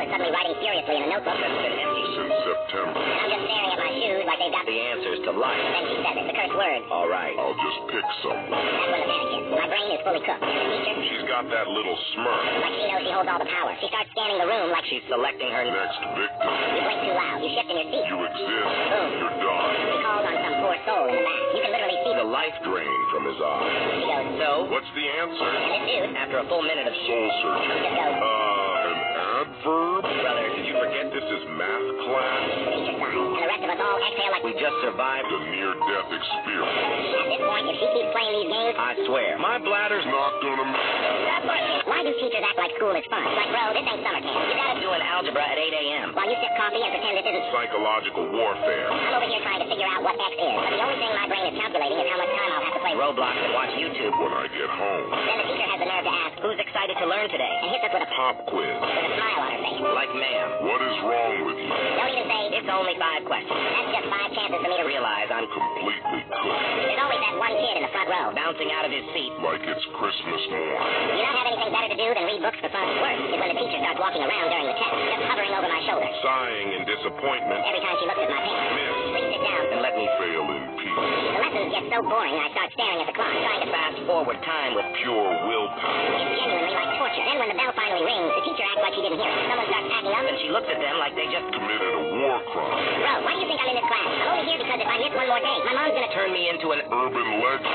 hours, suddenly writing furiously in a notebook. That's been empty Since September. And I'm just staring at my shoes like they've got the answers to life. Then she says it, the curse word. All right. I'll just pick someone. That's when the panic hits. My brain is fully cooked. And the teacher, She's got that little smirk. like she knows she holds all the power. She starts scanning the room like She's selecting her Next victim. you blink too loud. You shift in your seat. You exist. Boom. You're done. She calls on some poor soul in the back. You can literally see The life drain from his eye. She goes, So, What's the answer? and this dude after a full minute of Soul searching. just goes, An adverb? brother, did you forget This is math class. the teacher sighs. And the rest of us all exhale like we just survived? A near-death experience. At this point, if she keeps playing these games, I swear, my bladder's Not gonna make why do teachers act like school is fun? Like, bro, this ain't summer camp. You gotta do an algebra at 8 a.m. While you sip coffee and pretend this isn't... psychological warfare. I'm over here trying to figure out what X is, but the only thing my brain is calculating is how much time I'll have to play Roblox and watch YouTube. When I get home. Then the teacher has the nerve to ask, Who's excited to learn today? and hits us with a Pop quiz. smile on her face. Like, ma'am, What is wrong with you? Don't even say, it's only 5 questions. that's just 5 chances for me to Realize I'm Completely cooked. There's always that one kid in the front row. bouncing out of his seat. Like it's Christmas morn. Do you not have anything better to do than read books for fun? Worse is when the teacher starts walking around during the test, just hovering over my shoulder. Sighing in disappointment. Every time she looks at my pen, Miss. please sit down. And let me Fail in peace. The lessons get so boring, I start staring at the clock, trying to fast forward time with Pure willpower. It's genuinely like torture. Then when the bell finally rings, the teacher acts like she didn't hear it. Someone starts acting up, and she looks at them like they just Committed a war crime. bro, why do you think I'm in this class? I'm only here because if I miss one more day, my mom's gonna turn me into an Urban legend.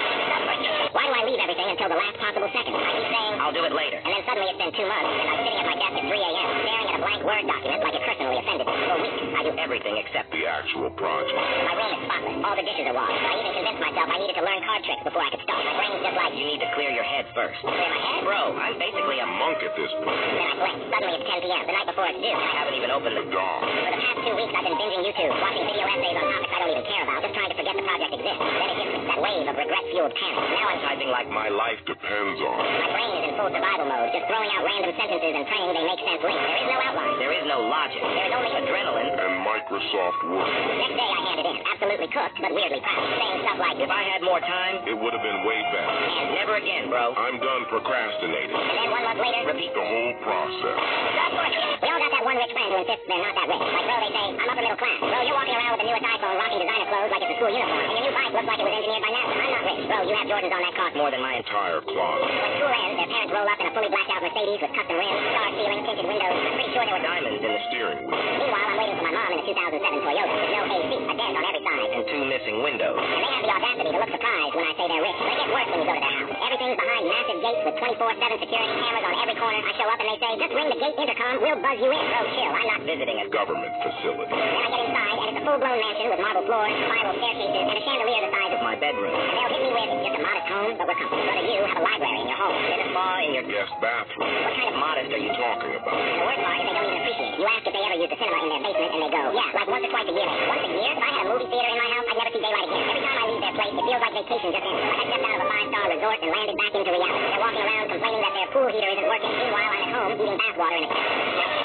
Why do I leave everything until the last possible second? I keep saying, I'll do it later. and then suddenly it's been 2 months, and I'm sitting at my desk at 3 a.m., staring at a blank Word document like a personally offended. For weeks, I do Everything except The actual project. My room is spotless. All the dishes are washed. I even convinced myself I needed to learn card tricks before I could start. My brain's just like, you need to clear your head first. clear my head? Bro, I'm basically a Monk at this point. Then I blink. Suddenly it's 10 p.m., the night before it's due, and I haven't even opened The the dog. for the past 2 weeks, I've been binging YouTube, watching video essays on topics I don't even care about, just trying to forget the project exists. Then it hits me, that wave of regret-fueled panic. Now I'm typing like My life depends on it. My brain is in full survival mode, just throwing out random sentences and praying they make sense linked. There is no outline. There is no logic. There is only adrenaline. And Microsoft Word. Next day I handed in, absolutely cooked, but weirdly proud, saying stuff like, If I had more time, It would have been way better. and never again, bro. I'm done procrastinating. then 1 month later, Repeat. The whole process. we all got that one rich friend who insists they're not that rich. Like, bro, they say, I'm upper middle class. Bro, you're walking around with the newest iPhone, rocking designer clothes like it's a school uniform, and your new bike looks like it was engineered by NASA. I'm not rich. Bro, you have Jordans on that cost More than my Entire closet. When school ends, their parents roll up in a fully blacked out Mercedes with custom rims, star ceiling, tinted windows. I'm pretty sure there were diamonds in the Steering wheel. Meanwhile, I'm waiting for my mom in a 2007 Toyota with no AC, a dent on every side. and 2 missing windows. And they have the audacity to look surprised when I say they're rich. But it gets worse when you go to their house. Everything's behind massive gates with 24/7 security cameras on every corner. I show up and they say, just ring the gate intercom, we'll buzz you in. Bro, chill, I'm not Visiting a Government facility. Then I get inside and it's a full-blown mansion with marble floors, spiral staircases, and a chandelier the size of my bedroom. And they'll hit me with, just a modest home, but we're comfortable. Brother, you have a library in your home. In a spa in your Guest bathroom. What kind of modest are you Talking about. And the worst part is they don't even appreciate it. You ask if they ever use the cinema in their basement, and they go, yeah, like once or twice a year. Once a year? If I had a movie theater in my house, I'd never see daylight again. Every time I leave their place, it feels like vacation just ended. Like I stepped out of a 5-star resort and landed back into reality. They're walking around complaining that their pool heater isn't working. Meanwhile, I'm at home eating bathwater in a can.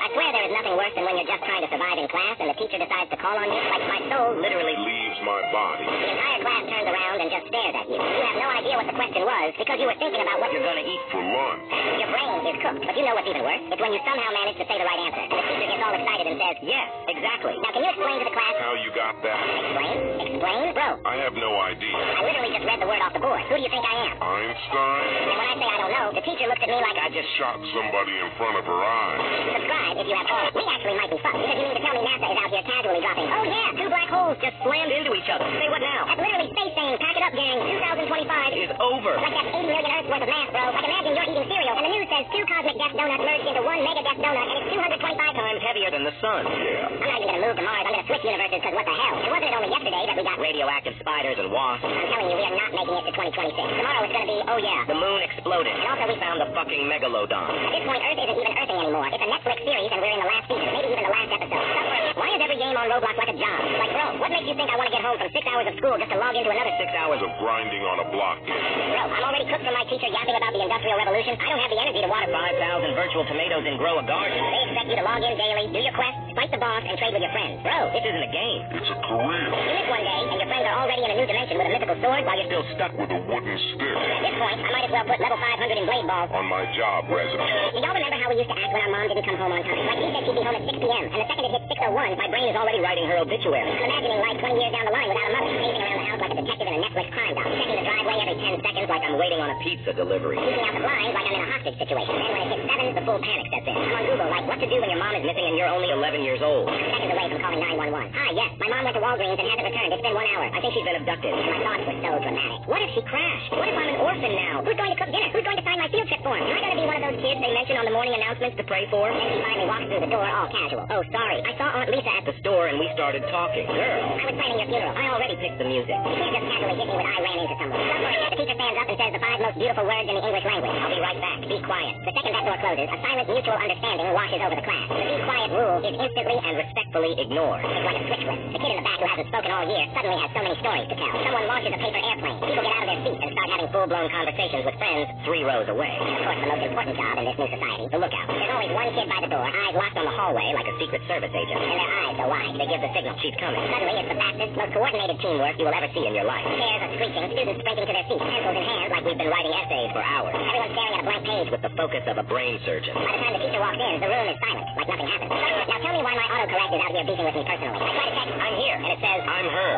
I swear there is nothing worse than when you're just trying to survive in class and the teacher decides to call on you. Like my soul literally Leaves my body. The entire class turns around and just stares at you. You have no idea what the question was because you were thinking about what you're gonna eat. For lunch. Your brain is cooked. But you know what's even worse? It's when you somehow manage to say the right answer. And the teacher gets all excited and says, Yes, exactly. now can you explain to the class? How you got that? Explain? Explain? Bro, I have no idea. I literally just read the word off the board. Who do you think I am? Einstein? And when I say I don't know, the teacher looks at me like I just shot somebody in front of her eyes. subscribe if you have all. We actually might be fucked because you mean to tell me NASA is out here casually dropping, oh yeah, 2 black holes just Slammed into each other. Say what now? That's literally space saying, pack it up, gang, 2025 Is over. Like that's 80 million Earths worth of mass, bro. Like imagine you're eating cereal and the news says 2 cosmic death donuts merged into 1 mega death donut and it's 225 Times heavier than the sun. Yeah. I'm not even gonna move to Mars. I'm gonna switch universes because what the hell? And wasn't it only yesterday that we got Radioactive spiders and wasps. I'm telling you, we are not making it to 2026. Tomorrow it's gonna be, oh yeah. The moon exploded. And also we found the fucking megalodon. At this point, Earth isn't even Earthing anymore. It's a Netflix series and we're in the last season, maybe even the last episode. Why is every game on Roblox like a job? Like, bro, what makes you think I want to get home from 6 hours of school just to log into another 6 hours Of grinding on a block game. Bro, I'm already cooked from my teacher yapping about the Industrial Revolution. I don't have the energy to water 5,000 virtual tomatoes and grow a garden. They expect you to log in daily, do your quests, fight the boss, and trade with your friends. Bro, this isn't a game. It's a career. You miss one day, and your friends are already in a new dimension with a mythical sword while you're still Still stuck with a wooden stick At this point, I might as well put level 500 in blade balls. on my job resume. Do y'all remember how we used to act when our mom didn't come home on time? Like, she said she'd be home at 6 p.m., and the second it hit 6:01, my brain is already writing her obituary. I'm imagining life 20 years down the line without a mother, pacing around the house like a detective in a Netflix crime doc, checking the driveway every 10 seconds like I'm waiting on a Pizza delivery. peeking out the blinds like I'm in a hostage situation. Then when it hits 7, the full panic sets in. I'm on Google, like, what to do when your mom is missing and you're only 11 years old. I'm seconds away from calling 911. Hi, yes, my mom went to Walgreens and hasn't returned. It's been 1 hour. I think she's been abducted. And my thoughts were so dramatic. What if she crashed? What if I'm an orphan now? Who's going to cook dinner? Who's going to sign my field trip form? Am I going to be one of those kids they mention on the morning announcements to pray for? Then she finally walks through the door, all casual. Oh, sorry. I saw Aunt Lisa at The store and we started talking. Girl, I was planning your funeral. I already picked the music. You can't just casually hit me with I ran into someone. Don't worry. The teacher stands up and says the 5 most beautiful words in the English language. I'll be right back. Be quiet. The second that door closes, a silent mutual understanding washes over the class. The be quiet rule is instantly and respectfully ignored. It's like a switch flip. The kid in the back who hasn't spoken all year suddenly has so many stories to tell. Someone launches a paper airplane. People get out of their seats and start having full-blown conversations with friends 3 rows away. And of course, the most important job in this new society, the lookout. There's always one kid by the door, eyes locked on the hallway like a Secret Service agent. And their eyes go wide. They give the signal. She's coming. Suddenly, it's the fastest, most coordinated teamwork you will ever see in your life. Chairs are screeching, students sprinting to their seats, pencils in hand like we've been writing essays for hours. Everyone's staring at a blank page With the focus of a brain surgeon. by the time the teacher walks in, the room is silent, like nothing happened. Now tell me why my autocorrect is out here beefing with me personally. I try to text, I'm here, and it says, I'm her.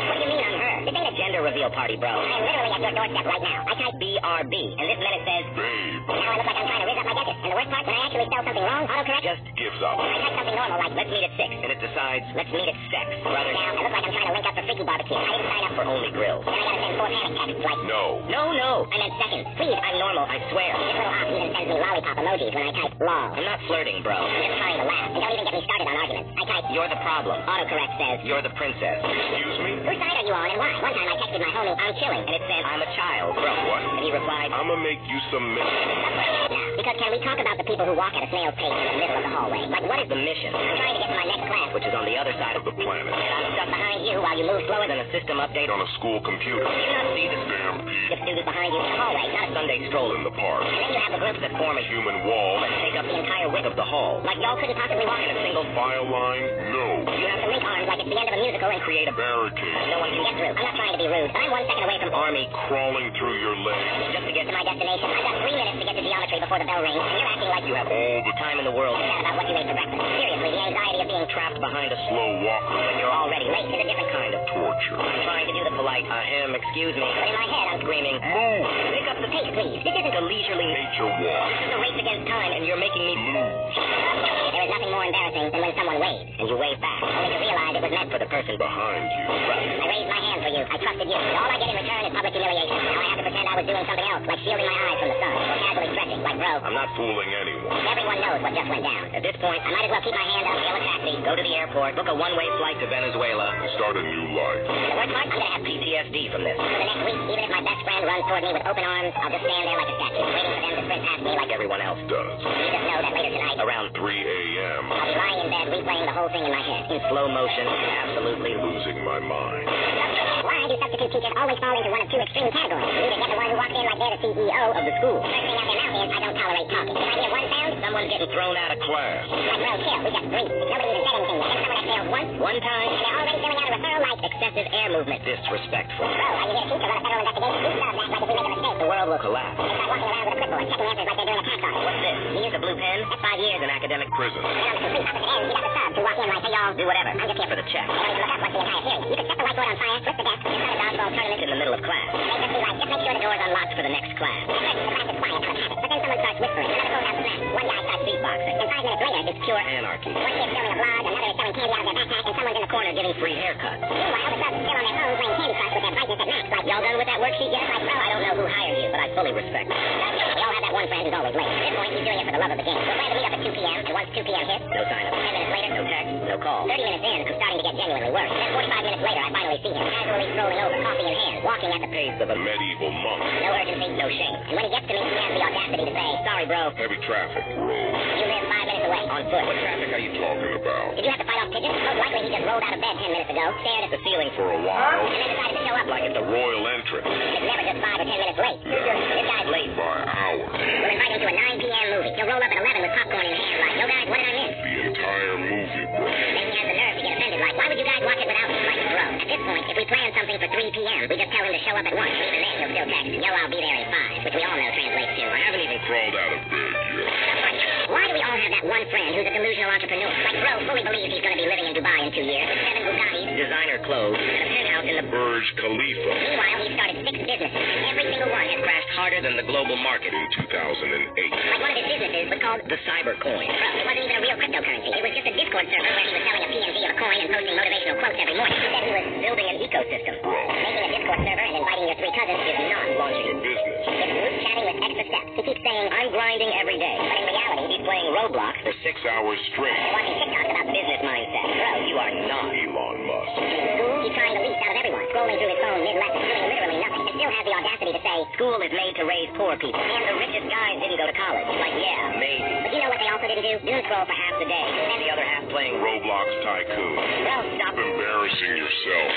what do you mean I'm her? This ain't a gender reveal party, bro. I am literally at your doorstep right now. I type, BRB, and this minute says, Babe now I look like I'm trying to rizz up my gadgets. And the worst part, when I actually spell something wrong, autocorrect, just gives up. I type something normal like, let's meet at 6, and it decides, let's meet at sex. Brother, now I look like I'm trying to link up for freaky barbecue. I didn't sign up for only grills. Then I gotta send 4 panic texts like, No. No. I meant seconds. Please, I'm normal, I swear. this little op even sends me lollipop emojis when I type lol. I'm not flirting, bro. I'm just trying to laugh. And don't even get me started on arguments. I type, You're the problem. autocorrect says, You're the princess. Excuse me? whose side are you on and why? One time I texted my homie, I'm chilling. And it said, I'm a child. Bro, What? And he replied, I'ma make you some milk. Because can we talk about the people who walk at a snail's pace in the middle of the hallway? Like, what is the mission, I'm trying to get to my next class, which is on the other side Of the planet. and I'm stuck behind you while you move slower than than a system update On a school computer. Do you not see the Stampede the student behind you in the hallway. not a Sunday stroll in the park. And then you have the groups that form a Human wall. that take up the entire width of the hall. like y'all couldn't possibly walk In a single File line? No. You have to link arms like it's the end of a musical and create a Barricade. no one can get through. I'm not trying to be rude, but I'm 1 second away from army Crawling through your legs. just to get to my destination. I've got 3 minutes to get to geometry before the bell rings, and you're acting like You have All the time in the world sad about what you ate for breakfast. Seriously, the anxiety of being trapped behind a slow walker. when you're already late is a different kind of Torture. I'm trying to do the polite, excuse me. But in my head, I'm Screaming, Move. pick up the pace, please. This isn't a leisurely Nature walk. This is a race against time, and you're making me Lose. There is nothing more embarrassing than when someone waves, and you wave back, only to realize it was meant for the person Behind you. I raised my hand for you. I trusted you. And all I get in return is public humiliation. Now I have to pretend I was doing something else, like shielding my eyes from the sun, or casually stretching, like bro. I'm not fooling anyone. Everyone knows what just went down. At this point, I might as well keep my hand up, hail a taxi, go to the airport, book a one-way flight to Venezuela. Start a new life. And the worst part, I'm gonna have PTSD from this. for the next week, even if my best friend runs toward me with open arms, I'll just stand there like a statue, waiting for them to sprint past me like Everyone else Does. You just know that later tonight, around 3 a.m. I'll be lying in bed replaying the whole thing in my head. in slow motion, absolutely Losing my mind. Why do substitute teachers always fall into one of 2 extreme categories? You either get the one who walks in like they're the CEO of the school. First thing out their mouth is, I don't tolerate talking. If I hear one sound, someone's getting thrown out of Class. like, bro, chill, we got 3. Nobody even said anything yet. And someone that failed once, one time. and they're already filling out a referral like, Excessive air movement, disrespectful. bro, how you get a teacher run a federal investigation? We start that like if we make a mistake. The world will collapse. They start walking around with a clipboard, checking answers like they're doing a tax audit. What's this? You use a blue pen? That's 5 years in academic Prison. And on the complete opposite end, you got the subs who walk in like, hey, y'all, Do whatever. I'm just here for the check. They don't even look up once the entire hearing. You could set the whiteboard on fire, flip the desk, and start a dodgeball tournament In the middle of class. They just be like, just make sure the door's unlocked for the next class. At first, the class is quiet, out of habit, but then someone starts whispering. Another phone out smash. One guy starts beatboxing. And 5 minutes later, It's pure anarchy. one kid's filming a vlog, another is selling candy out of their backpack, and someone's in the corner giving Free haircuts. Meanwhile, the subs still on their phones playing Candy Crush with their brightness at max. Like, Y'all done with that worksheet yet? like, bro, I don't know who hired you, but I fully respect it. We all have that one friend who's always late. At this point, he's doing it for the love of the game. We're planning to meet up at 2 p.m., and once 2 p.m. hits, No sign of 10 minutes later, No text, no call. 30 minutes in, I'm starting to get genuinely worried. Then 45 minutes later, I finally see him, casually strolling over, coffee in hand, walking at the Pace of a Medieval monk. no urgency, no shame. And when he gets to me, he has the audacity to say, Sorry, bro. Heavy traffic. Road. you live 5 minutes away way. On foot. What traffic are you Talking about. Did you have to fight off pigeons? Most likely he just rolled out of bed 10 minutes ago, stared at the the ceiling For a while. and then decided to show up. like it's a Royal entrance. It's never just 5 or 10 minutes late. This guy's late. late. By hours. We'll invite him to a 9 p.m. movie. He'll roll up at 11 with popcorn in hand like, yo guys, what did I miss? The entire movie, bro. Then he has the nerve to get offended like, why would you guys watch it without me? Like, bro, at this point, if we plan something for 3 p.m., we just tell him to show up at 1. Even then, he'll still text, yo, I'll be there in 5, which we all know translates to, I haven't even crawled out of bed yet. why do we all have that one friend who's a delusional entrepreneur? Like, bro fully believes he's going to be living in Dubai in 2 years with 7 Bugattis, Designer clothes and a penthouse in the Burj Khalifa meanwhile, he started 6 businesses, and every single one has crashed. crashed harder than the global market. in 2008. Like, one of his businesses was called The cyber coin. Bro, it wasn't even a real cryptocurrency. It was just a Discord server where he was selling a PNG of a coin and posting motivational quotes every morning. He said he was Building an ecosystem. Bro, making a Discord server and inviting your 3 cousins is not Launching a business. It's group chatting with extra steps. He keeps saying, I'm grinding every day. but in reality, He's playing Roblox For 6 hours straight. he's watching TikToks about the business mindset. Bro, you are not. Elon Musk. school. He's trying the least out of everyone, scrolling through his phone mid-lesson, doing literally nothing, and still has the audacity to say, School is made to raise poor people. And the richest guys didn't go to college. Like, yeah, maybe. but you know what they also didn't do? Doom scroll for half the day. And the other half playing Roblox Tycoon. Bro, Stop. Embarrassing yourself.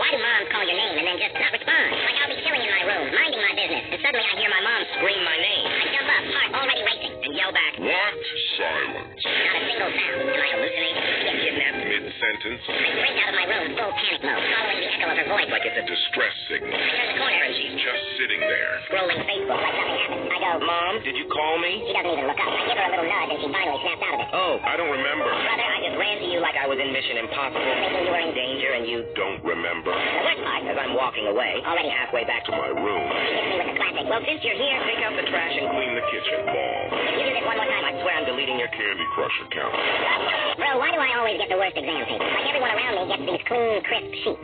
why do moms call your name and then just not respond? Like, I'll be chilling in my room, minding my business, and suddenly I hear my mom Scream my name. I jump up, heart already racing. And yell back. What? Silence. Not a single sound. Am I hallucinating? Get kidnapped? Mid-sentence. I sprint out of my room, full panic mode, following the echo of her voice. Like it's a Distress signal. I turn the corner, and she's Just sitting there. scrolling Facebook like nothing happened. I go, Mom, did you call me? she doesn't even look up. I give her a little nudge and she finally snaps out of it. Oh, I don't remember. brother, I just ran to you like I was in Mission Impossible, Thinking you were in danger, and you. Don't remember. The worst part, As I'm walking away, already halfway back To to my room. she hits me with the classic. Well, since you're here, take out the trash and Clean the kitchen. Ball. If you do this one more time, I swear I'm deleting your Candy Crush account. bro, why do I always get the worst exam papers? Like everyone around me gets these clean, crisp sheets.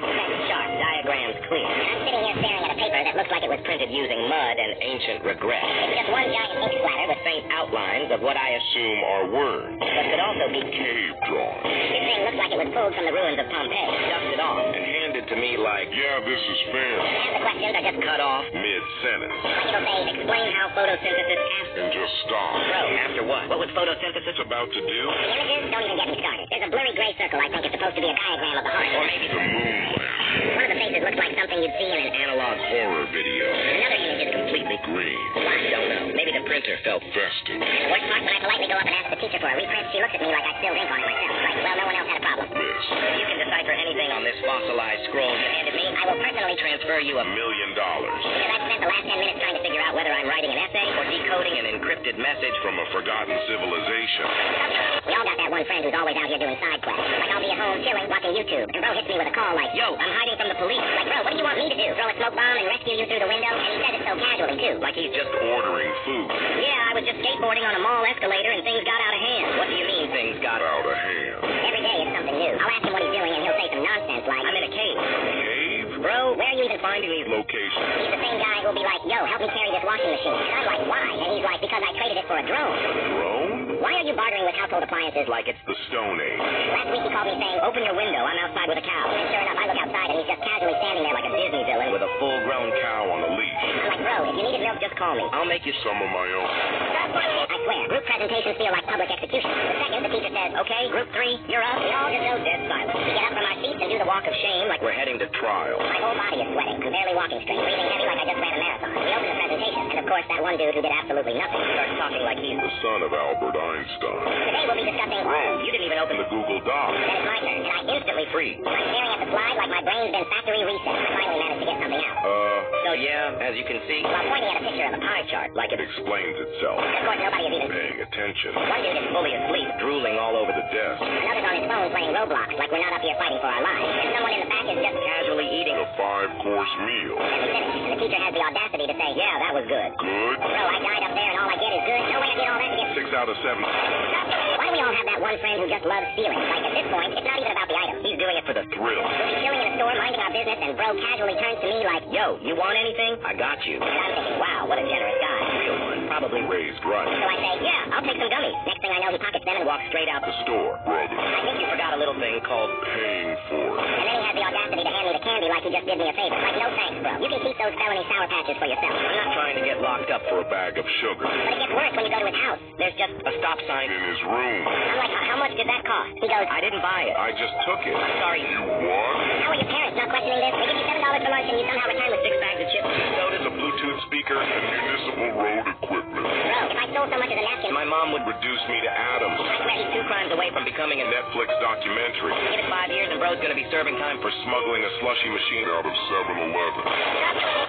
sharp diagrams clear. And I'm sitting here staring at a paper that looks like it was Printed using mud and ancient regret. It's just one giant ink splatter with Faint outlines of what I assume Assume are words. but could also be Cave drawing. this thing looks like it was pulled from the ruins of Pompeii. dusted off. And handed to me like, yeah, this is fair. And the questions are just Cut off. Mid-sentence. like it'll say, Explain how photosynthesis after. And just stop. Bro, after what? What was photosynthesis? It's about to do. the images don't even get me started. There's a blurry gray circle I think is supposed to be a diagram of the heart. Or maybe The moon landing. One of the faces looks like something you'd see in an analog. Horror video. Another image is completely Green. I don't know. Maybe the printer felt. Festive. And the worst part, when I politely go up and ask the teacher for a reprint, she looks at me like I spilled ink on it myself. Like, well, no one else had a problem. This. If you can decipher anything on this fossilized scroll you handed me, I will personally transfer you $1 million. because I've spent the last 10 minutes trying to figure out whether I'm writing an essay or decoding an encrypted message From a forgotten civilization. We all got that one friend who's always out here doing side quests. Like, I'll be at home chilling, watching YouTube, and bro hits me with a call like, Yo, I'm hiding from the police. Like, bro, what do you want me to do? Throw a smoke bomb and rescue you through the window? And he says it so casually, too. like he's just. Ordering food. Yeah, I was just skateboarding on a mall escalator and things got out of hand. What do you mean things got Out of hand. Every day is something new. I'll ask him what he's doing, and he'll say some nonsense like, I'm in a cave. Cave? Bro, where are you even finding these? Location. he's the same guy who'll be like, yo, help me carry this washing machine. And I'm like, why? And he's like, because I traded it for a drone. Drone? Why are you bartering with household appliances? Like it's. The Stone Age. Last week he called me saying, Open your window, I'm outside with a cow. and sure enough, I look outside, and he's just casually standing there like a Disney villain. With a full-grown cow on a leash. I'm like, bro, if you needed milk, just call me. I'll make you. Some of my own. I swear, group presentations feel like public execution. The second the teacher says, Okay, group 3, you're up. We all just go dead silent. we get up from our seats and do the walk of shame like We're heading to trial. my whole body is sweating. I'm barely walking straight, breathing heavy like I just ran a marathon. We open the presentation, and of course that one dude who did absolutely nothing. Starts talking like he's. The son of Albert Einstein. Today we'll be discussing Bro, You didn't even open the Google Doc. Then it's my turn, and I instantly free. I'm staring at the slide like my brain's been factory reset. I finally managed to get something out. So yeah, as you can see, While pointing at a picture of a pie chart, like It it's explains itself. of course nobody is even. Paying attention. One dude is fully asleep. Drooling all over the desk. Another's on his phone playing Roblox like we're not up here fighting for our lives. And someone in the back is just Casually eating. The 5-course meal. Let me finish. And the teacher has the audacity to say, Yeah, that was good. Good. bro, I died up there and all I get is good. No way I did all that to get. 6 out of 7. Why do we all have that one friend who just loves stealing? Like at this point, it's not even about the item. He's doing it for the Thrill. We'll be chilling in a store, minding our business, and bro casually turns to me like, Yo, you want anything? I got you. and I'm thinking, wow, what a generous guy. Real one. Probably Raised right. So I say, yeah, I'll take some gummies. Next thing I know, he pockets them and walks walk straight out. The store. Brother. I think you forgot a little thing called. Paying for it. And then he has the audacity to hand me the candy me like he just did me a favor. Like, no thanks, bro. You can keep those felony Sour Patches for yourself. I'm not trying to get locked up for a bag of sugar. But it gets worse when you go to his house. There's just A stop sign. In his room. I'm like, how much did that cost? He goes, I didn't buy it. I just took it. Sorry. You what? how are your parents not questioning this? They give you $7 for lunch and you somehow return with 6 bags of chips. So does a Bluetooth speaker and municipal road equipment. Bro, if I stole so much as a napkin, My mom would reduce me to atoms. I swear he's 2 crimes away from becoming a Netflix documentary. Give it 5 years and bro's gonna be serving time for For smuggling a slushy machine out of 7-Eleven.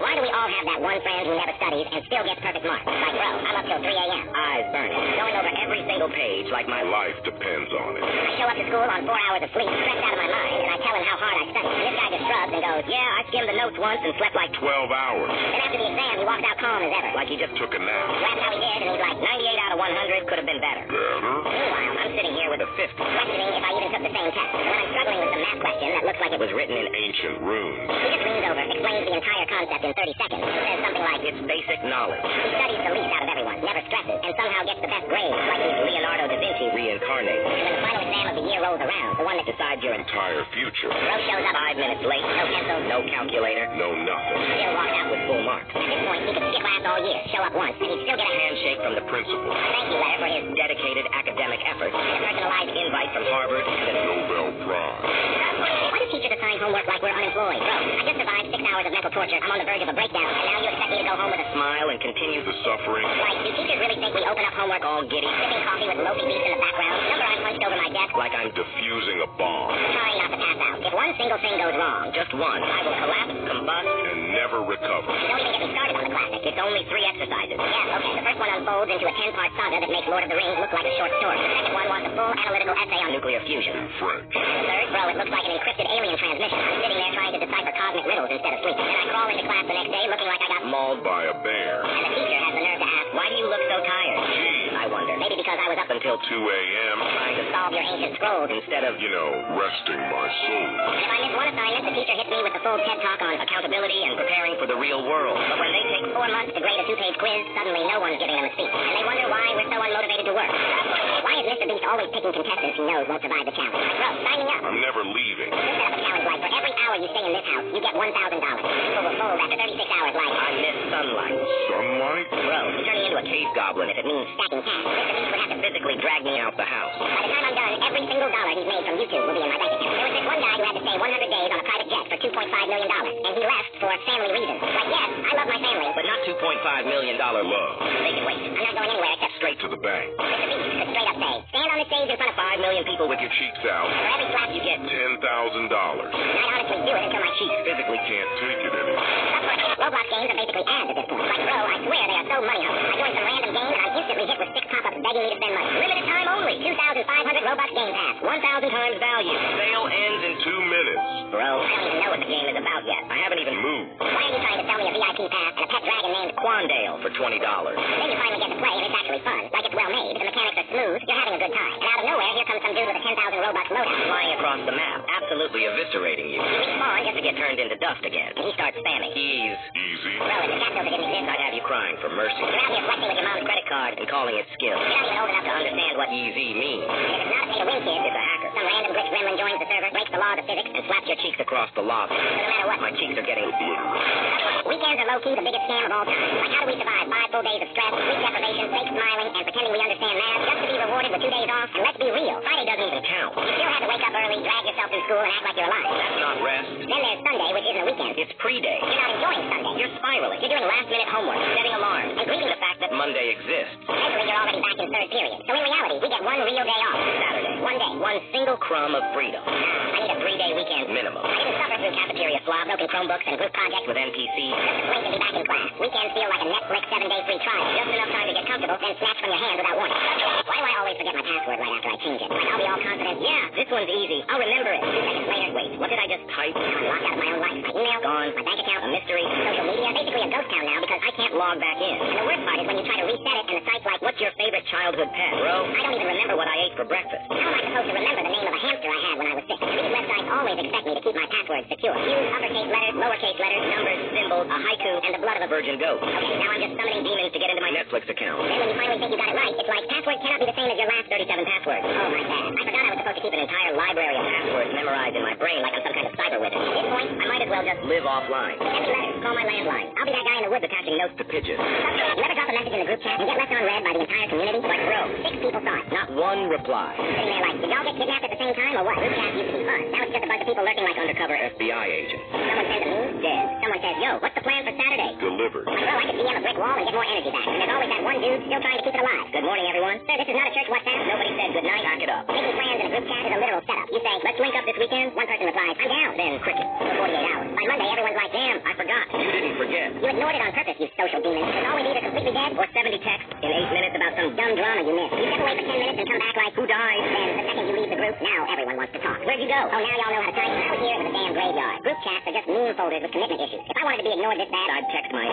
why do we all have that one friend who never studies and still gets perfect marks? Like, bro, I'm up till 3 a.m. eyes burning, going over every single page like my Life depends on it. I show up to school on 4 hours of sleep, stressed out of my mind, and I tell him how hard I studied. And this guy just shrugs and goes, yeah, I skimmed the notes once and slept like 12 hours. Then after the exam, he walks out calm as ever. like he just Took a nap. That's how he did, and he's like, 98 out of 100 could have been better. Better? Meanwhile, I'm sitting here with a 50. questioning if I even took the same test. And when I'm struggling with some math question that looks like it It was written in Ancient runes. he just leans over, explains the entire concept in 30 seconds, and says something like, It's basic knowledge. he studies the least out of everyone, never stresses, and somehow gets the best grades, like he's Leonardo da Vinci reincarnated. And when the final exam of the year rolls around, the one that Decides your Entire future. Bro shows up 5 minutes late, no pencil, no calculator, No nothing. still walks out with. with full marks. At this point, he could skip class all year, show up once, and he'd still get a Handshake from the principal. thank you letter for his Dedicated academic efforts. and a personalized Invite from Harvard and a Nobel Prize. Why do teachers assign homework like we're unemployed? Bro, I just survived 6 hours of mental torture. I'm on the verge of a breakdown, and now you expect me to go home with a smile and continue The suffering. Like, do teachers really think we open up homework all giddy sipping coffee with loafy beats in the background? Remember I'm hunched over my desk, like I'm Diffusing a bomb. trying not to pass out. If one single thing goes wrong, just one. I will collapse, combust. And never recover. don't even get me started on the classic. It's only 3 exercises. Yeah, okay. The first one unfolds into a 10-part saga that makes Lord of the Rings look like a short story. The second one wants a full analytical essay on Nuclear fusion. French. the third, bro, it looks like an encrypted alien transmission. I'm sitting there trying to decipher cosmic riddles instead of sleeping. Then I crawl into class the next day looking like I got Mauled by a bear. and the teacher has the nerve to ask, Why do you look so tired? Gee. I wonder. maybe because I was up Until 2 a.m. trying to solve your ancient scrolls. instead of Resting my soul. And if I miss one assignment, the teacher hits me with the full TED talk on accountability and preparing for the real world. But when they take 4 months to grade a 2-page quiz, suddenly no one's giving them a speech. And they wonder why we're so unmotivated to work. Why is Mr. Beast always picking contestants he knows won't survive the challenge? Like, bro, signing up. I'm never leaving. Just set up a challenge like, for every hour you stay in this house, you get $1,000. People will fold after 36 hours like, I miss sunlight. Sunlight? Bro, I'm turning into a cave goblin if it means stacking cash. Mr. Beast would have to physically drag me out the house. By the time I'm done, every single dollar he's made from YouTube will be in my bank account. There was this one guy who had to stay 100 days on a private jet for $2.5 million, and he left for family reasons. Like, yes, I love my family, But not $2.5 million Love. they can wait. I'm not going anywhere except Straight to the bank. Mr. Beast could straight up say, stand on the stage in front of 5 million people with With your cheeks out. for every slap you get. $10,000. I'd honestly do it until my cheeks. Physically can't take it anymore. Roblox games are basically ads at this point. Like, bro, I swear they are so money hungry. I join some random game and I'm instantly hit with 6 pop-ups begging me to spend money. Limited time only. 2,500 Robux game pass. 1,000 times value. Sale ends in 2 minutes. Bro, I don't even know what the game is about yet. I haven't even Move. Why are you trying to sell me a VIP pass and a pet dragon named Quandale for $20. Then you finally get to play and it's actually fun. Like, it's well made, the mechanics are smooth, you're having a good time. And out of nowhere, here comes some dude with a 10,000 Robux loadout. Flying across the map, absolutely eviscerating you. He respawn Just to get turned into dust again. and he starts spamming. Ease. Easy. Bro, if the cat filter didn't exist, I'd have you crying for mercy. you're out here flexing with your mom's credit card. And calling it skill. You're not even old enough To to understand what easy means. And if it's not a pay-to-win kid, It's a hacker. some random glitch gremlin joins the server, breaks the laws of physics, And slaps your cheeks across the lobby. so no matter what, My cheeks are getting weekends are low-key the biggest scam of all time. Like, how do we survive 5 full days of stress, sleep deprivation, fake smiling, and pretending we understand math just to be rewarded with 2 days off? And let's be real, Friday doesn't even count. You still have to wake up early, drag yourself through school, and act like you're alive. That's not rest. Then there's Sunday, which isn't a weekend. It's pre-day. You're not enjoying Sunday. You're spiraling. You're doing last-minute homework, Setting alarms. and greeting the fact That Monday exists. mentally you're already back in 3rd period. So in reality, we get 1 real day off. Saturday. 1 day. One single crumb of freedom. I need a 3-day weekend. Minimum. I didn't suffer through cafeteria slop, broken Chromebooks, and group projects With NPCs. just to blink and be back in class. Weekends feel like a Netflix 7-day free trial. Just enough time to get comfortable, then snatch from your hand without warning. Why do I always forget my password right after I change it? Like, I'll be all confident. Yeah, this one's easy. I'll remember it. 2 seconds later, Wait, what did I just type? now I'm locked out of my own life. My email, Gone. my bank account, A mystery. social media, basically a ghost town now because I can't log back in. And the worst part is when you try to reset it and the site's like, What's your favorite childhood pet? Bro, I don't even remember what I ate for breakfast. How am I supposed to remember the name of a hamster I had when I was 6? These websites always expect me to keep my passwords secure. Use uppercase letters, lowercase letters, Numbers, symbols, a haiku, and the blood of a virgin goat. Okay, now I'm just summoning demons to get into my Netflix account. Then when you finally think you got it right, it's like, password cannot be the same as your last 37 passwords. Oh, my bad. I forgot I was supposed to keep an entire library of passwords memorized in my brain like I'm some kind of cyber wizard. At this point, I might as well just live offline. Send me letters. Call my landline. I'll be that guy in the woods attaching notes to pigeons. You ever drop a message in the group chat and get left unread by the entire community? Like, bro, 6 people saw it. not one reply. Sitting there like, did y'all get kidnapped at the same time or what? Group chat used to be fun. Now it's just a bunch of people lurking like Undercover FBI agents. Someone sends a meme, dead. Someone says, yo, what's the plan for Saturday? Delivered. Like, bro, I could DM a brick wall and get more energy back. And there's always that one dude still trying to keep it alive. Good morning, everyone. Sir, this is not a church WhatsApp. Nobody said good night. Back it up. Making plans in a group chat is a literal setup. You say, let's link up this weekend. One person replies, I'm down. Then cricket. For 48 hours. By Monday, everyone's like, damn, I forgot. You didn't forget. you ignored it on purpose, you social demon. It's always either completely dead Or 70 texts in 8 minutes about some dumb drama you missed. You step away for 10 minutes and come back like, Who died? then the second you leave the group, now everyone wants to talk. Where'd you go? Oh, now y'all know how to type? I was here, it was a damn graveyard. Group chats are just meme folders with commitment issues. If I wanted to be ignored this bad, I'd text my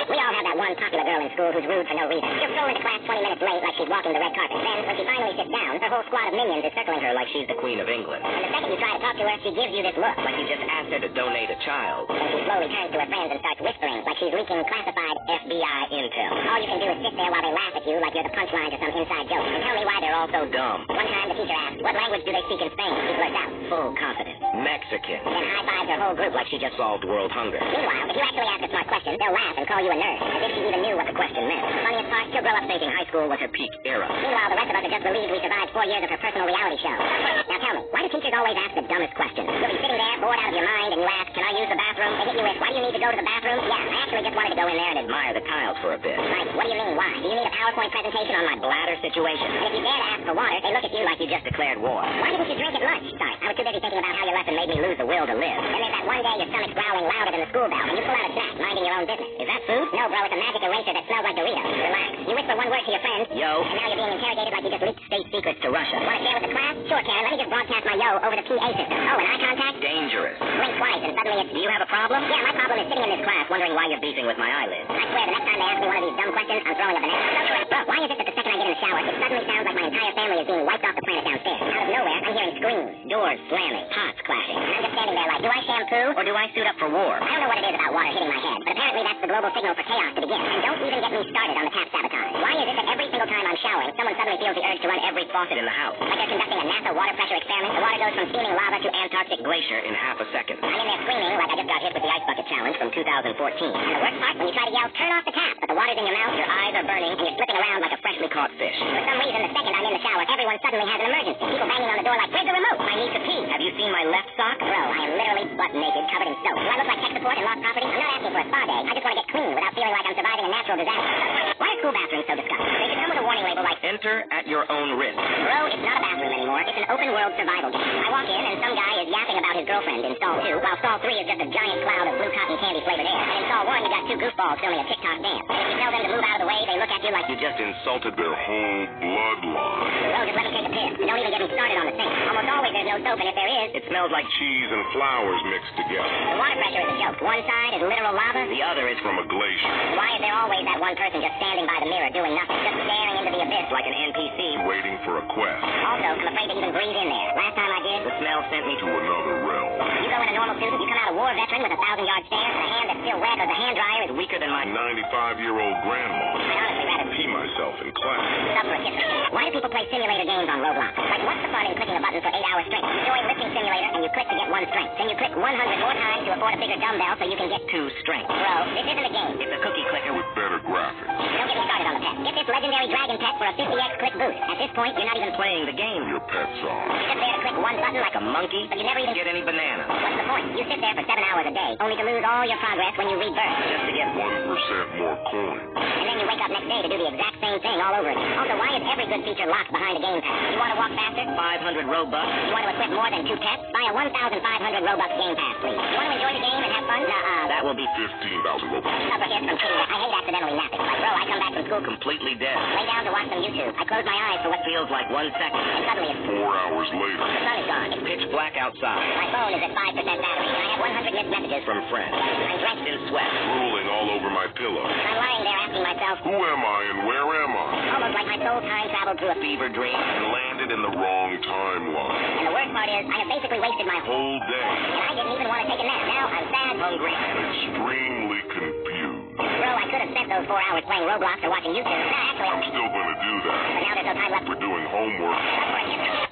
we all have that one popular girl in school who's rude for no reason. She'll stroll into class 20 minutes late like she's walking the red carpet. Then, when she finally sits down, her whole squad of minions is circling her like she's the Queen of England. and the second you try to talk to her, she gives you this look. Like you just asked her to donate a child. Then she slowly turns to her friends and starts whispering like she's leaking classified FBI intel. All you can do is sit there while they laugh at you like you're the punchline to some inside joke. And tell me why they're all So dumb. One time the teacher asked, what language do they speak in Spain? She blurts out. Full confidence. Mexican. Then high-fives her whole group like Like she just solved world hunger. Meanwhile, if you actually ask a smart question, they'll laugh and call you a nerd, as if she even knew what the question meant. The funniest part, she'll grow up thinking high school was her peak era. Meanwhile, the rest of us are just relieved we survived 4 years of her personal reality show. Now tell me, why do teachers always ask the dumbest questions? You'll be sitting there, bored out of your mind, and you ask, can I use the bathroom? They hit you with, why do you need to go to the bathroom? Yeah, I actually just wanted to go in there and Admire the tiles for a bit. Like, what do you mean, why? Do you need a PowerPoint presentation on my Bladder situation. And if you dare to ask for water, they look at you like You just declared war. why didn't you drink at lunch? Sorry, I was too busy thinking about how your lesson made me lose the will to live. Then there's that one day your stomach's growling louder than the school bell, and you pull out a snack, minding your own business. Is that food? No, bro, it's a magic eraser that smells like Doritos. Relax. You whisper one word to your friend, Yo. and now you're being interrogated like you just leaked State secrets to Russia. Want to share with the class? Sure, Karen. Let me just broadcast my yo over the PA system. Oh, and eye contact? Dangerous. Blink twice, and suddenly it's... Do you have a problem? Yeah, my problem is sitting in this class Wondering why you're beefing with my eyelids. I swear, the next time they ask me one of these dumb questions, I'm throwing a banana. Bro, why is it that the second I get in the shower, it suddenly sounds like my entire family is being wiped off the planet downstairs? Out of nowhere, I'm hearing screams, doors slamming, pots clashing. And I'm just standing there like, do I shampoo? Or do I suit up for war? I don't know what it is about water hitting my head, but apparently that's the global signal for chaos to begin. And don't even get me started on the tap sabotage. Why is it that every single time I'm showering, someone suddenly feels the urge to run every Faucet in the house. like they're conducting a NASA water pressure experiment? The water goes from steaming lava to Antarctic glacier in half a second. I'm in there screaming like I just got hit with the ice bucket challenge from 2014. And the worst part, when you try to yell, turn off the tap, but the water's in your mouth, your eyes are burning, and you're slipping around like a freshly caught fish. For some reason, the second I'm in the shower, everyone suddenly has an emergency. People banging on the door like, where's the remote? I need to pee. Have you seen my left sock? Bro, I am literally butt naked, covered in soap. Do I look like tech support and lost property? I'm not asking for a spa day. I just want to get clean without feeling like I'm surviving a natural disaster. Why are school bathrooms so disgusting? They should come with a warning label like, Enter at your own risk. bro, it's not a bathroom anymore. It's an open world survival game. I walk in and some guy is yapping about his girlfriend in stall 2, while stall 3 is just a giant cloud of blue cotton candy flavored air. And in stall 1, you got 2 goofballs filming a TikTok dance. And if you tell them to move out of the way, they look at you like, You just Insulted their whole bloodline. bro, just let me take a piss. And don't even get me started on the sink. Almost always there's no soap, and if there is, It smells like Cheese and flowers mixed together. the water pressure is a joke. One side is literal lava. the other is From a glacier. Why is there always that one person just standing by the mirror doing nothing, just staring into the abyss like like an NPC. Waiting for a quest. Also, I'm afraid to even breathe in there. Last time I did, The smell sent me To another realm. you go in a normal suit, you come out a war veteran with a 1,000-yard stare, and a hand that's still wet, or the hand dryer is weaker than my 95-year-old grandma. I'd honestly rather Pee myself in class. up for a kiss. Why do people play simulator games on Roblox? Like, what's the fun in clicking a button for 8 hours straight? You join lifting simulator, and you click to get 1 strength. Then you click 100 more times to afford a bigger dumbbell so you can get 2 strength. Bro, this isn't a game. It's a cookie clicker With better graphics. Don't get me started on the pet. Get this legendary dragon pet for a 50x click boost. At this point, you're not even playing the game. Your pets are. You're just there to click 1 button like Like a monkey. but you never even Get any bananas. What's the point? You sit there for 7 hours a day, only to lose all your progress when you rebirth. Just to get 1% more coins. And then you wake up next day to do the exact same thing all over again. Also, why is every good feature locked behind a game pass? You want to walk faster? 500 Robux. You want to equip more than 2 pets? Buy a 1,500 Robux game pass, please. You want to enjoy the game and have fun? That will be 15,000 Robux. Upper hits from kidding. I hate accidentally napping. Like, bro, I come back from school, completely dead. lay down to watch some YouTube. I close my eyes for what Feels like 1 second. and suddenly it's 4 hours later. the sun is gone. It's pitch black outside. My phone is at 5% battery, and I have 100 missed messages From friends. I'm drenched In sweat. Drooling all over my pillow. I'm lying there asking myself, Who am I and where am I? almost like my soul time traveled through a Fever dream. And landed in the wrong timeline. And the worst part is, I have basically wasted my whole... Whole day. And I didn't even want to take a nap. Now I'm sad. Hungry. Extremely confused. Bro, I could have spent those 4 hours playing Roblox or watching YouTube. No, actually, I'm still gonna do that. but now there's no time left. We're doing homework.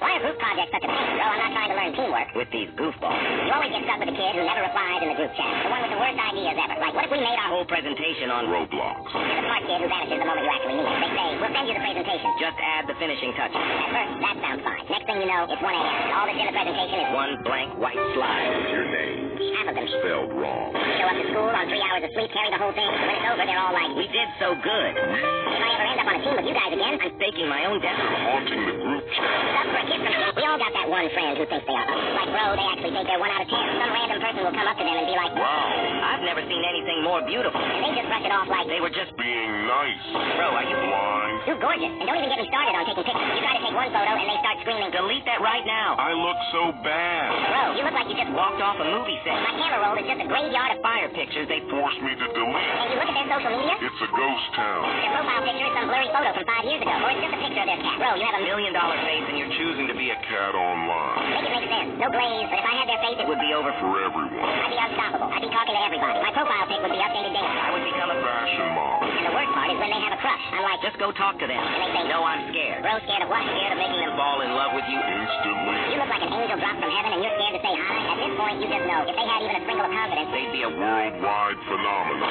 Why are group projects teamwork with these goofballs. You always get stuck with the kid who never replies in the group chat. The one with the worst ideas ever. Like, what if we made our Whole presentation on Roblox. And the smart kid who vanishes the moment you actually need him. They say, we'll send you the presentation. just add the finishing touches. At first, that sounds fine. Next thing you know, it's 1 a.m. and all that's in the presentation is One blank white slide. Your names half of them. spelled wrong. Show up to school on 3 hours of sleep, carry the whole thing. When it's over, they're all like, We did so good. if I ever end up on a team with you guys again, I'm faking my own death. Haunting the group chat. up for a kid from we all got that one friend who thinks they are us. Like, bro, they actually think they're 1 out of 10. Some random person will come up to them and be like, Wow. I've never seen anything more beautiful. and they just brush it off like, They were just, Being nice. bro, are you Blind. you're gorgeous. And don't even get me started on taking pictures. You try to take one photo and they start screaming, delete that right now. I look so bad. bro, you look like you just Walked off a movie set. My camera roll is just a graveyard of Fire pictures they Forced me to delete. And you look at their social media, It's a ghost town. their profile picture is some blurry photo from 5 years ago. Or it's just a picture of their cat. Bro, you have $1 million face and you're Choosing to be a cat online. Make it make sense. No glaze, but if I had their face, it would be over For everyone. I'd be unstoppable. I'd be talking to everybody. My profile pic would be updated daily. I would become a Fashion model. And the worst part is when they have a crush. I'm like, Just go talk to them. And they say, No, I'm scared. bro, scared of what? Scared of making them fall in love with you. Instantly. You look like an angel dropped from heaven and you're scared to say hi. At this point, you just know. If they had even a sprinkle of confidence, They'd be a Worldwide phenomenon.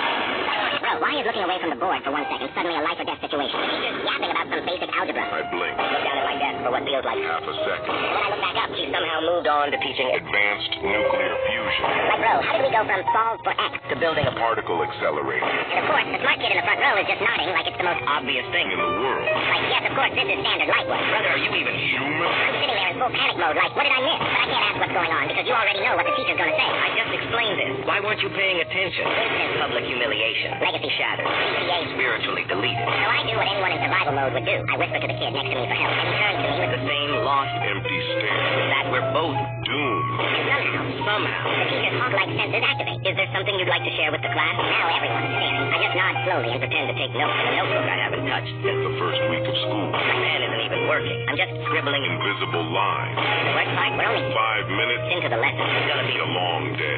bro, why is looking away from the board for 1 second suddenly a life or death situation? The teacher's yapping about some basic algebra. I blink. Look down at my desk for what feels like Half a second. And when I look back up, she somehow moved on to teaching Advanced nuclear fusion. like, bro, how did we go from solve for X? to building a Particle accelerator. And of course, the smart kid in the front row is just nodding like it's the most obvious thing. In the world. like, yes, of course, this is standard light work. Brother, are you even Human. I'm sitting there in full panic mode, like, what did I miss? But I can't ask what's going on because you already know what the teacher's gonna say. I just explained this. Why weren't you paying attention? Instant Public humiliation. legacy Shattered. CPA. Spiritually deleted. So I do what anyone in survival mode would do. I whisper to the kid next to me for help, and he turns to me with The same lost Empty stare. that we're both Doomed. and somehow, somehow. the teacher's hawk-like senses activate. Is there something you'd like to share with the class? Now everyone's staring. I just nod slowly and pretend to take notes. A notebook I haven't touched since The first week of school. my pen isn't even working. I'm just scribbling in Invisible lines. Works like we're only 5 minutes. into the lesson. It's gonna be A long day.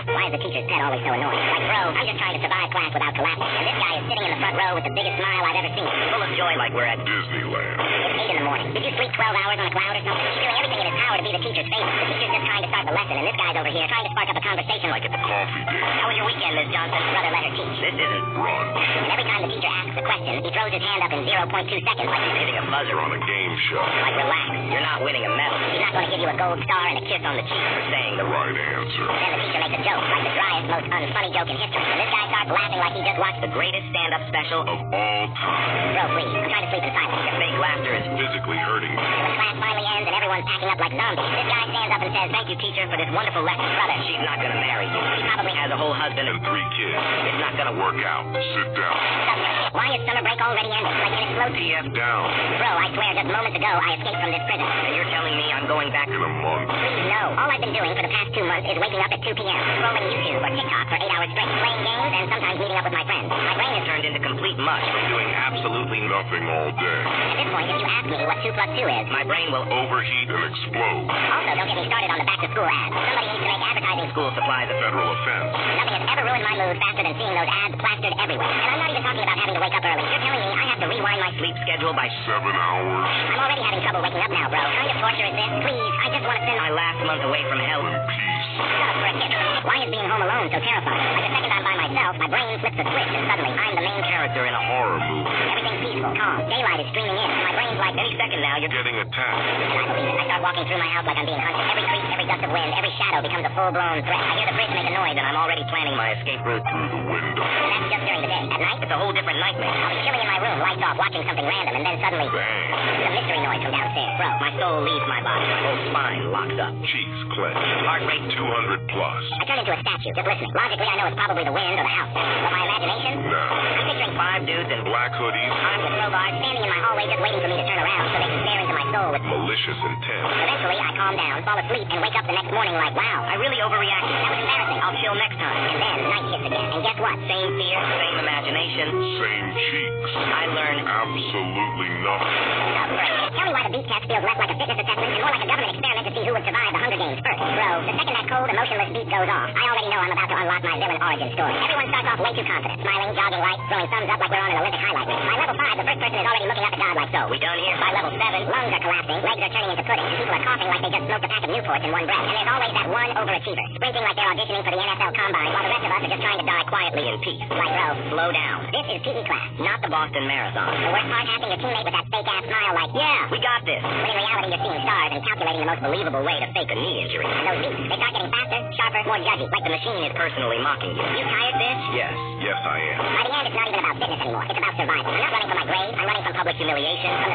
Why is the teacher's pet always so annoying? Like, bro, I'm just trying to survive class without collapsing. And this guy is sitting in the front row with the biggest smile I've ever seen. full of joy like we're at Disneyland. It's 8 in the morning. Did you sleep 12 hours on a cloud or something? He's doing everything in his power to be the teacher's favorite. The teacher's just trying to start the lesson, and this guy's over here trying to spark up a conversation like, Coffee date. how was your weekend, Miss Johnson? Brother, let her teach. This isn't Brunch. And every time the teacher asks a question, he throws his hand up in 0.2 seconds like, hitting a buzzer You're on a game show. like relax. You're not winning a medal he's not going to give you a gold star and a kiss on the cheek. for saying the Right answer. Then the teacher makes a joke, like the driest, most unfunny joke in history. And this guy starts laughing like he just watched the greatest stand-up special. Of all time. Bro, please. I'm trying to sleep in silence. Your fake laughter is Physically hurting me. And when class finally ends and everyone's packing up like zombies, this guy stands up and says, thank you, teacher, for this wonderful lesson. Brother, she's not gonna marry you. She probably Has a whole husband And and 3 kids. it's not gonna work. Work out. Sit down. Why is summer break already ended? Like, can it slow TF down. Bro, I swear, just moments ago, I escaped from this prison. And you're telling me I'm going back In a month. Please, no. All I've been doing for the past 2 months is waking up at 2 p.m., scrolling YouTube or TikTok for 8 hours straight, playing games, and sometimes meeting up with my friends. My brain is turned into complete mush. Doing absolutely nothing all day. At this point, if you ask me what 2 plus 2 is, My brain will Overheat and explode. also, don't get me started on the back-to-school ads. Somebody needs to make advertising school supplies. Federal offense. Nothing has ever ruined my mood faster than seeing those ads plastered everywhere. And I'm not even talking about having to wake up early. You're telling me I have to rewind my sleep. Sleep schedule by 7 hours. I'm already having trouble waking up now, bro. What kind of torture is this? Please, I just want to spend my last month away from hell. In peace. Shut up for a kid. Why is being home alone so terrifying? Like the second I'm by myself, my brain flips a switch and suddenly I'm the main character in a Horror movie. Everything's peaceful, calm. Daylight is streaming in, and my brain's like, Any second now, you're Getting attacked. and I believe it. I start walking through my house like I'm being hunted. Every creak, every gust of wind, every shadow becomes a full-blown threat. I hear the bridge make a noise, and I'm already planning my escape route. Through the window. And that's just during the day. At night, It's a whole different nightmare. I'll be chilling in my room, lights off, watching something random, and then suddenly, Bang. a mystery noise from downstairs. Bro, my soul leaves my body. My whole spine locks up. Cheeks clenched. Heart rate 200 plus. I turn into a statue, just listening. Logically, I know it's probably the wind or the house. But my imagination, Now. I'm picturing 5 dudes in Black hoodies. armed with crowbars standing in my hallway just waiting for me to turn around so they can stare into my soul with... Malicious intent. Eventually, I calm down, fall asleep, and wake up the next morning like, wow, I really overreacted. that was embarrassing. I'll chill next time. And then night hits again. And guess what? Same fear, same imagination. Same cheeks. I learn Absolutely nothing. Tell me why the beat test feels less like a fitness assessment and more like a government experiment to see who would survive the Hunger Games first. Bro, the second that cold, emotionless beat goes off, I already know I'm about to unlock my villain origin story. Everyone 1 starts off way too confident. Smiling, jogging light, throwing thumbs up like we're on an Olympic highlight reel. By level 5, the first person is already looking up at God like so. We done here? By level 7, lungs are collapsing, legs are turning into pudding, and people are coughing like they just smoked a pack of Newports in one breath. And there's always that one overachiever, sprinting like they're auditioning for the NFL Combine, while the rest of us are just trying to die quietly in peace. Like, bro, Slow down. this is PE class. Not the Boston Marathon. The worst part, asking your teammate with that fake-ass smile like, Yeah, we got this. when in reality you're seeing stars and calculating the most Believable way to fake a knee injury. And those beats, they start getting faster, sharper, more judgy. Like the machine is personally mocking you. You tired, bitch? Yes. Yes, I am. By the end, it's not even about fitness anymore. It's about survival. I'm not running for my grade. I'm running from public humiliation, from the